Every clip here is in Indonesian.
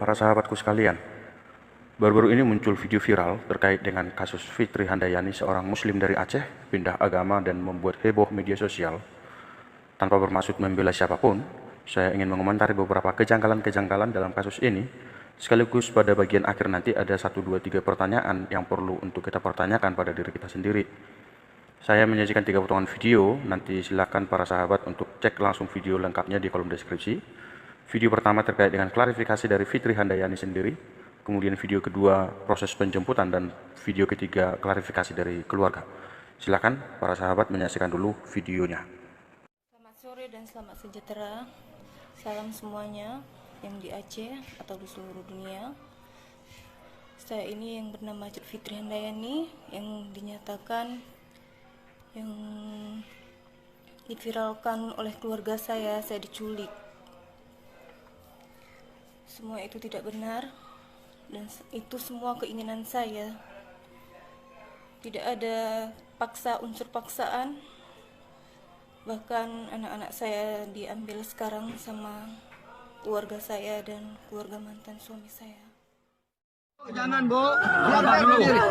para sahabatku sekalian. Baru-baru ini muncul video viral terkait dengan kasus Fitri Handayani, seorang muslim dari Aceh, pindah agama dan membuat heboh media sosial. Tanpa bermaksud membela siapapun, saya ingin mengomentari beberapa kejanggalan-kejanggalan dalam kasus ini. Sekaligus pada bagian akhir nanti ada 1, 2, 3 pertanyaan yang perlu untuk kita pertanyakan pada diri kita sendiri. Saya menyajikan 3 potongan video, nanti silakan para sahabat untuk cek langsung video lengkapnya di kolom deskripsi. Video pertama terkait dengan klarifikasi dari Fitri Handayani sendiri, kemudian video kedua proses penjemputan, dan video ketiga klarifikasi dari keluarga. Silakan para sahabat menyaksikan dulu videonya. Selamat sore dan selamat sejahtera. Salam semuanya yang di Aceh atau di seluruh dunia. Saya ini yang bernama Fitri Handayani yang dinyatakan, yang diviralkan oleh keluarga saya diculik. Semua itu tidak benar dan itu semua keinginan saya. Tidak ada unsur paksaan. Bahkan anak-anak saya diambil sekarang sama keluarga saya dan keluarga mantan suami saya. Jangan, Bu.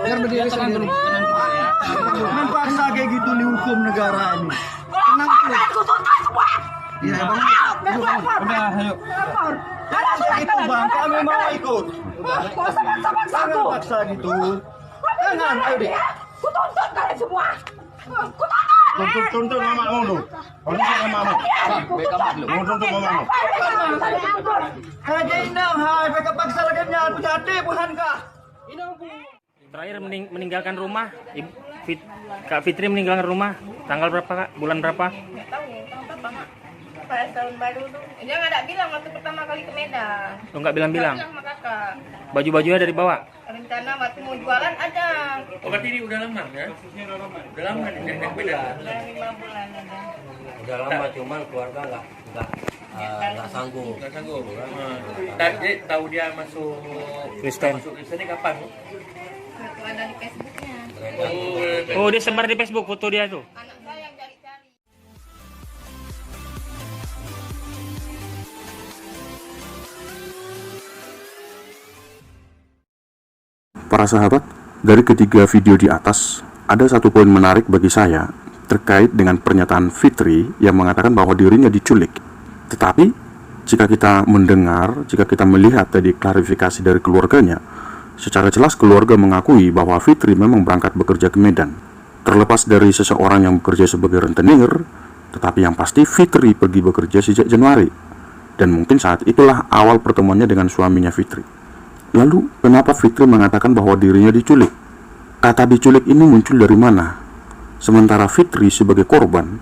Biar berdiri sendiri. Jangan paksa kayak gitu di hukum negara ini. Tenang dulu. Aku tuntas semua. Iya, Bang. Udah, ayo. Itu Bang, kami mau ikut. Jangan paksa gitu. Jangan, ayo deh. Ku tuntut kalian semua. Ku Tuntut mama mau lu. Tuntut mama. Mau tuntut mama. Kayak indang, hai, mereka paksa lagi aku jadi bukan kah? Terakhir meninggalkan rumah, Kak Fitri meninggalkan rumah tanggal berapa, Kak? Bulan berapa? Nggak tahu, tahun berapa, Mak? Pada tahun baru tuh. Dia nggak ada bilang waktu pertama kali ke Medan. Oh, nggak bilang-bilang? Nggak bilang sama kakak. Baju-bajunya dari bawa? Rencana waktu mau jualan ada. Oh, berarti ini udah lama ya? Udah lama nih naik beda. Udah 5 bulan ada. Udah lama, cuman keluarga nggak sanggup. Nggak sanggup. Tadi tahu dia masuk Kristen. Masuk Kristen ini kapan? Waktu ada di Facebooknya. Oh, dia sebar di Facebook foto dia tuh. Anak saya yang cari-cari. Para sahabat, dari ketiga video di atas, ada satu poin menarik bagi saya terkait dengan pernyataan Fitri yang mengatakan bahwa dirinya diculik. Tetapi, jika kita mendengar, jika kita melihat tadi klarifikasi dari keluarganya, secara jelas keluarga mengakui bahwa Fitri memang berangkat bekerja ke Medan. Terlepas dari seseorang yang bekerja sebagai rentenir, tetapi yang pasti Fitri pergi bekerja sejak Januari. Dan mungkin saat itulah awal pertemuannya dengan suaminya Fitri. Lalu, kenapa Fitri mengatakan bahwa dirinya diculik? Kata diculik ini muncul dari mana? Sementara Fitri sebagai korban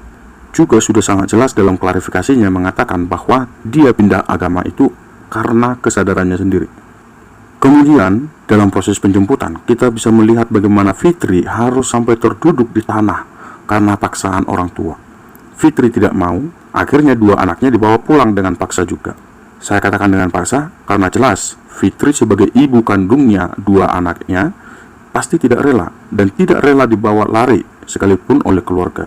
juga sudah sangat jelas dalam klarifikasinya mengatakan bahwa dia pindah agama itu karena kesadarannya sendiri. Kemudian, dalam proses penjemputan, kita bisa melihat bagaimana Fitri harus sampai terduduk di tanah karena paksaan orang tua. Fitri tidak mau, akhirnya 2 anaknya dibawa pulang dengan paksa juga. Saya katakan dengan paksa karena jelas Fitri sebagai ibu kandungnya 2 anaknya pasti tidak rela dan tidak rela dibawa lari sekalipun oleh keluarga.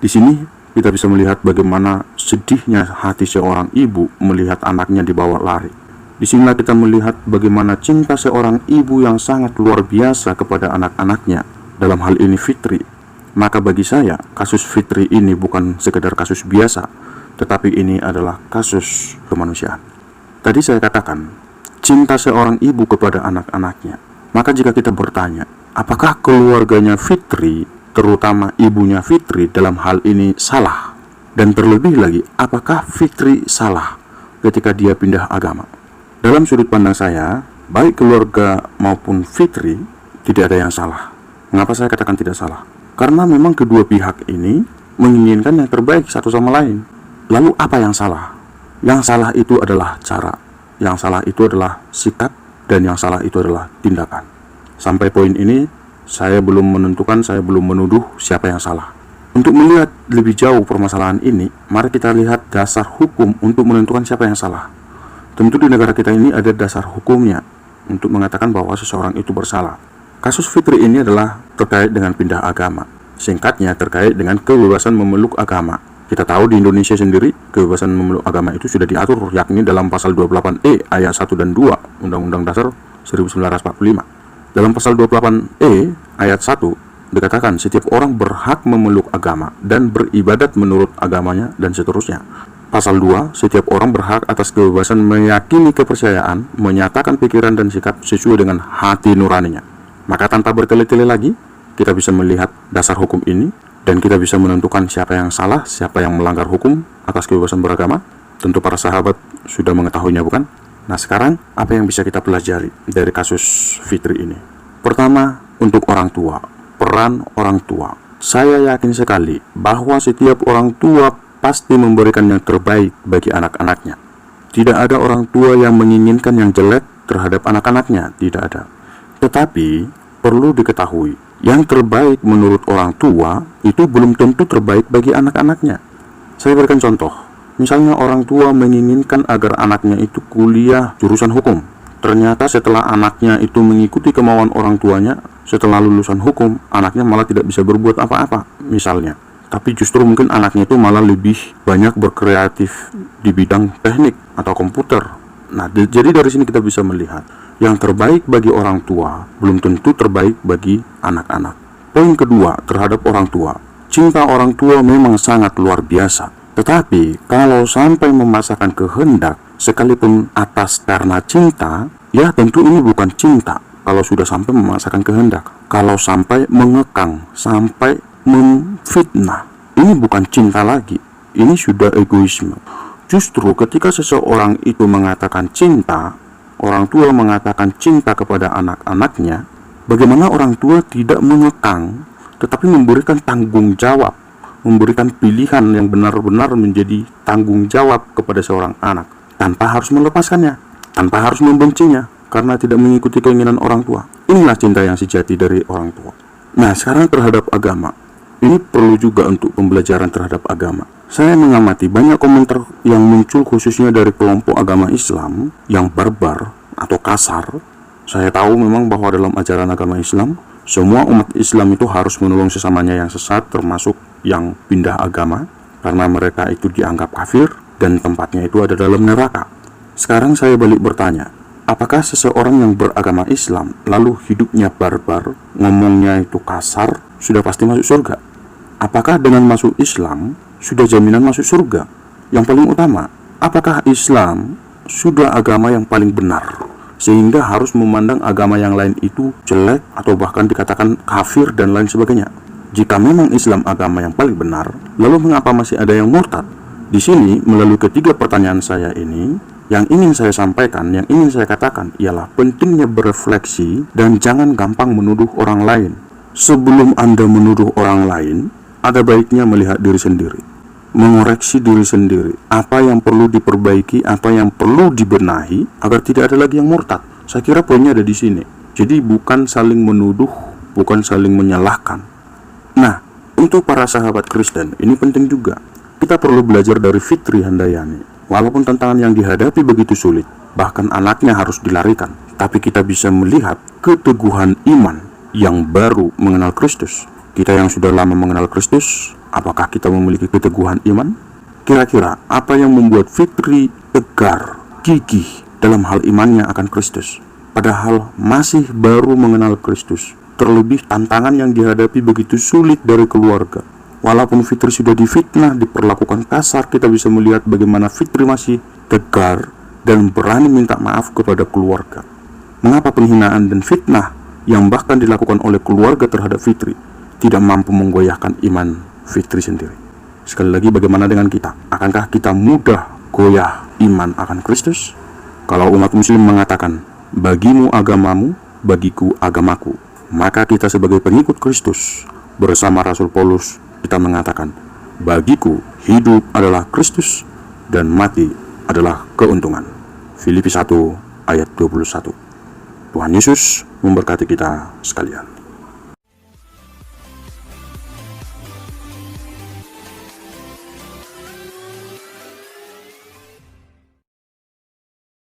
Di sini kita bisa melihat bagaimana sedihnya hati seorang ibu melihat anaknya dibawa lari. Di sinilah kita melihat bagaimana cinta seorang ibu yang sangat luar biasa kepada anak-anaknya, dalam hal ini Fitri. Maka bagi saya, kasus Fitri ini bukan sekedar kasus biasa, tetapi ini adalah kasus kemanusiaan. Tadi saya katakan, cinta seorang ibu kepada anak-anaknya. Maka jika kita bertanya, apakah keluarganya Fitri, terutama ibunya Fitri dalam hal ini salah? Dan terlebih lagi, apakah Fitri salah ketika dia pindah agama? Dalam sudut pandang saya, baik keluarga maupun Fitri, tidak ada yang salah. Mengapa saya katakan tidak salah? Karena memang kedua pihak ini menginginkan yang terbaik satu sama lain. Lalu apa yang salah? Yang salah itu adalah cara. Yang salah itu adalah sikap, dan yang salah itu adalah tindakan. Sampai poin ini, saya belum menentukan, saya belum menuduh siapa yang salah. Untuk melihat lebih jauh permasalahan ini, mari kita lihat dasar hukum untuk menentukan siapa yang salah. Tentu di negara kita ini ada dasar hukumnya untuk mengatakan bahwa seseorang itu bersalah. Kasus Fitri ini adalah terkait dengan pindah agama. Singkatnya, terkait dengan kebebasan memeluk agama. Kita tahu di Indonesia sendiri kebebasan memeluk agama itu sudah diatur, yakni dalam pasal 28E ayat 1 dan 2 Undang-Undang Dasar 1945. Dalam pasal 28E ayat 1 dikatakan setiap orang berhak memeluk agama dan beribadat menurut agamanya dan seterusnya. Pasal 2, setiap orang berhak atas kebebasan meyakini kepercayaan, menyatakan pikiran dan sikap sesuai dengan hati nuraninya. Maka tanpa bertele-tele lagi, kita bisa melihat dasar hukum ini dan kita bisa menentukan siapa yang salah, siapa yang melanggar hukum atas kebebasan beragama. Tentu para sahabat sudah mengetahuinya, bukan? Nah, sekarang apa yang bisa kita pelajari dari kasus Fitri ini? Pertama, untuk orang tua, peran orang tua. Saya yakin sekali bahwa setiap orang tua pasti memberikan yang terbaik bagi anak-anaknya. Tidak ada orang tua yang menginginkan yang jelek terhadap anak-anaknya, tidak ada. Tetapi perlu diketahui, yang terbaik menurut orang tua itu belum tentu terbaik bagi anak-anaknya. Saya berikan contoh. Misalnya orang tua menginginkan agar anaknya itu kuliah jurusan hukum. Ternyata setelah anaknya itu mengikuti kemauan orang tuanya, setelah lulusan hukum, anaknya malah tidak bisa berbuat apa-apa, misalnya. Tapi justru mungkin anaknya itu malah lebih banyak berkreatif di bidang teknik atau komputer. Nah, jadi dari sini kita bisa melihat yang terbaik bagi orang tua belum tentu terbaik bagi anak-anak. Poin kedua terhadap orang tua. Cinta orang tua memang sangat luar biasa. Tetapi kalau sampai memaksakan kehendak sekalipun atas karena cinta, ya tentu ini bukan cinta. Kalau sudah sampai memaksakan kehendak, kalau sampai mengekang, sampai memfitnah, ini bukan cinta lagi. Ini sudah egoisme. Justru ketika seseorang itu mengatakan cinta, orang tua mengatakan cinta kepada anak-anaknya, bagaimana orang tua tidak mengekang, tetapi memberikan tanggung jawab, memberikan pilihan yang benar-benar menjadi tanggung jawab kepada seorang anak, tanpa harus melepaskannya, tanpa harus membencinya, karena tidak mengikuti keinginan orang tua. Inilah cinta yang sejati dari orang tua. Nah, sekarang terhadap agama, ini perlu juga untuk pembelajaran terhadap agama. Saya mengamati banyak komentar yang muncul khususnya dari kelompok agama Islam yang barbar atau kasar. Saya tahu memang bahwa dalam ajaran agama Islam, semua umat Islam itu harus menolong sesamanya yang sesat, termasuk yang pindah agama, karena mereka itu dianggap kafir dan tempatnya itu ada dalam neraka. Sekarang saya balik bertanya, apakah seseorang yang beragama Islam lalu hidupnya barbar, ngomongnya itu kasar, sudah pasti masuk surga? Apakah dengan masuk Islam sudah jaminan masuk surga? Yang paling utama, apakah Islam sudah agama yang paling benar sehingga harus memandang agama yang lain itu jelek atau bahkan dikatakan kafir dan lain sebagainya? Jika memang Islam agama yang paling benar, lalu mengapa masih ada yang murtad? Di sini melalui ketiga pertanyaan saya ini, yang ingin saya sampaikan, yang ingin saya katakan ialah pentingnya berefleksi dan jangan gampang menuduh orang lain. Sebelum Anda menuduh orang lain, ada baiknya melihat diri sendiri, mengoreksi diri sendiri, apa yang perlu diperbaiki, apa yang perlu dibenahi agar tidak ada lagi yang murtad. Saya kira poinnya ada di sini. Jadi bukan saling menuduh, bukan saling menyalahkan. Nah, untuk para sahabat Kristen, ini penting juga. Kita perlu belajar dari Fitri Handayani. Walaupun tantangan yang dihadapi begitu sulit, bahkan anaknya harus dilarikan, tapi kita bisa melihat keteguhan iman yang baru mengenal Kristus. Kita yang sudah lama mengenal Kristus, apakah kita memiliki keteguhan iman? Kira-kira apa yang membuat Fitri tegar, gigih dalam hal imannya akan Kristus, padahal masih baru mengenal Kristus? Terlebih tantangan yang dihadapi begitu sulit dari keluarga. Walaupun Fitri sudah difitnah, diperlakukan kasar, kita bisa melihat bagaimana Fitri masih tegar dan berani minta maaf kepada keluarga. Mengapa penghinaan dan fitnah yang bahkan dilakukan oleh keluarga terhadap Fitri tidak mampu menggoyahkan iman Fitri sendiri? Sekali lagi, bagaimana dengan kita? Akankah kita mudah goyah iman akan Kristus? Kalau umat muslim mengatakan, bagimu agamamu, bagiku agamaku, maka kita sebagai pengikut Kristus bersama Rasul Paulus, kita mengatakan, bagiku hidup adalah Kristus dan mati adalah keuntungan. Filipi 1 ayat 21. Tuhan Yesus memberkati kita sekalian.